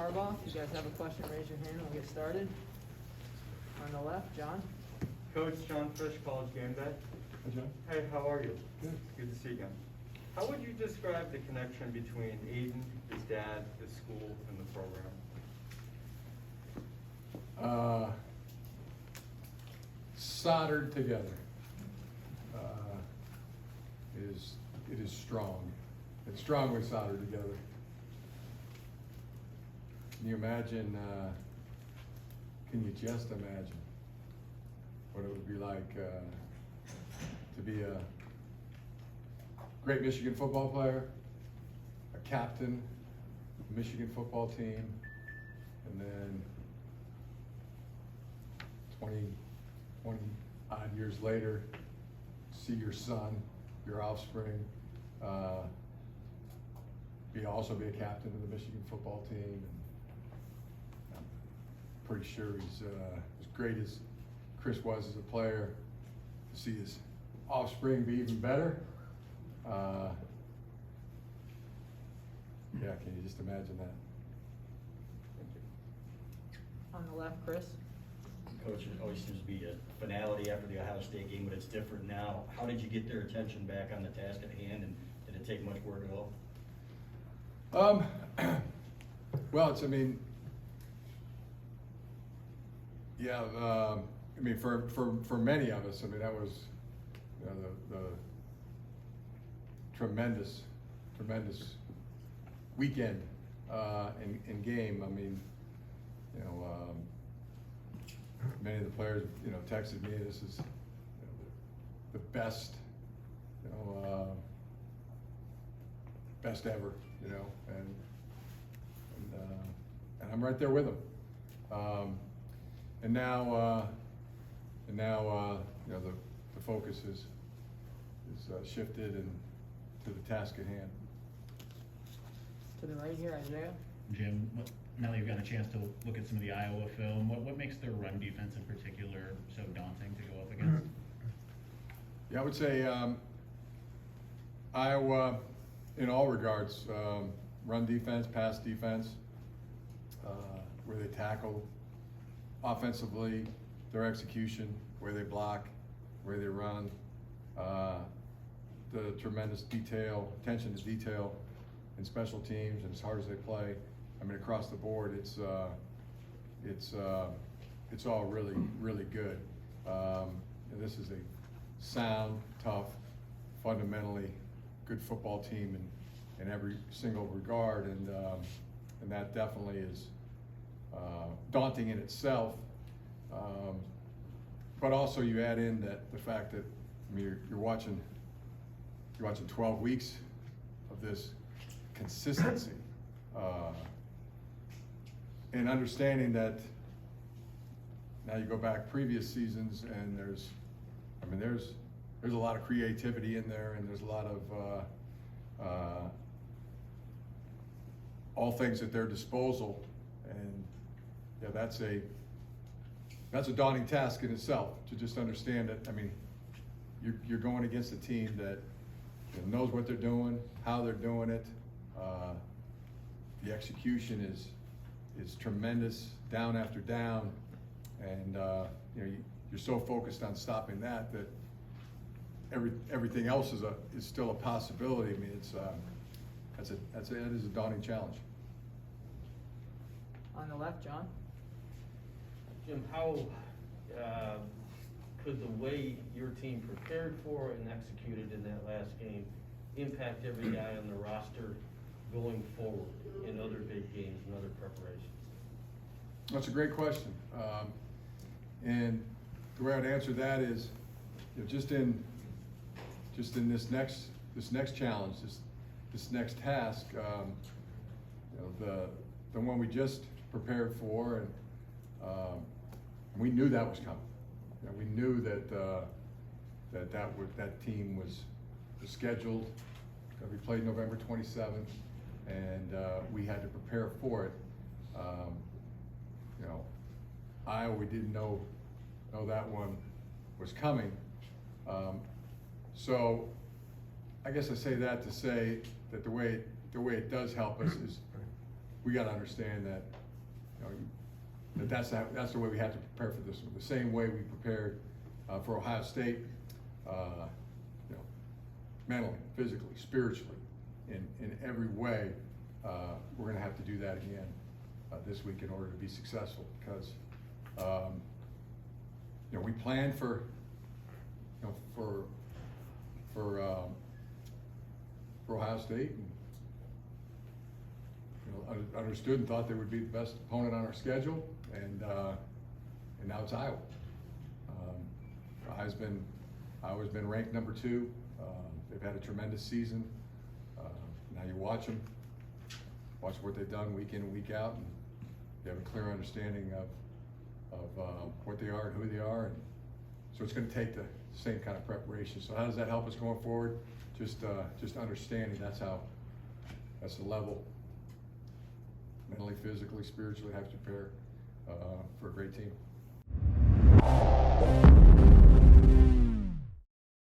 Harbaugh. If you guys have a question, raise your hand and we'll get started. On the left, John. Coach John Fish, College Game Day. Hey, John. Hey, how are you? Good. Good to see you again. How would you describe the connection between Aiden, his dad, the school, and the program? Soldered together. It is strong. It's strongly soldered together. Can you imagine, can you just imagine what it would be like to be a great Michigan football player, a captain of the Michigan football team, and then 20 odd years later, see your son, your offspring, also be a captain of the Michigan football team. And I'm pretty sure he's as great as Chris was as a player. To see his offspring be even better. Yeah, can you just imagine that? On the left, Chris. Coach, it always seems to be a finality after the Ohio State game, but it's different now. How did you get their attention back on the task at hand, and did it take much work at all? Well, for many of us, that was, the tremendous weekend in game. Many of the players, texted me, this is the best, best ever, and I'm right there with them. And now, the focus is shifted and to the task at hand. To the right here, Isaiah. Jim, now that you've got a chance to look at some of the Iowa film, what makes their run defense in particular so daunting to go up against? Yeah, I would say Iowa, in all regards, run defense, pass defense, where they tackle offensively, their execution, where they block, where they run, the tremendous attention to detail in special teams, and as hard as they play. Across the board, it's all really good. And this is a sound, tough, fundamentally good football team in every single regard, and that definitely is daunting in itself. But also you add in the fact that you're watching 12 weeks of this consistency. And understanding that now you go back previous seasons and there's a lot of creativity in there, and there's a lot of all things at their disposal, and yeah, that's a daunting task in itself to just understand that. You're going against a team that knows what they're doing, how they're doing it. The execution is tremendous, down after down, and you're so focused on stopping that everything else is still a possibility. That is a daunting challenge. On the left, John. Jim, how could the way your team prepared for and executed in that last game impact every guy on the roster going forward in other big games and other preparations? That's a great question, and the way I'd answer that is, just in this next challenge, this next task, the one we just prepared for, and we knew that was coming. We knew that team was scheduled to be played November 27th, and we had to prepare for it. Iowa, we didn't know that one was coming. So I guess I say that to say that the way it does help us is we gotta understand that, you know, that's the way we have to prepare for this one. The same way we prepared for Ohio State, you know, mentally, physically, spiritually, in every way, we're gonna have to do that again this week in order to be successful, because you know, we planned for, you know, for Ohio State, and you know, understood and thought they would be the best opponent on our schedule, and now it's Iowa. Iowa's been ranked number 2. They've had a tremendous season. Now you watch them, watch what they've done week in and week out, and you have a clear understanding of what they are and who they are, and so it's going to take the same kind of preparation. So how does that help us going forward? Just understanding that's the level, mentally, physically, spiritually, have to prepare for a great team.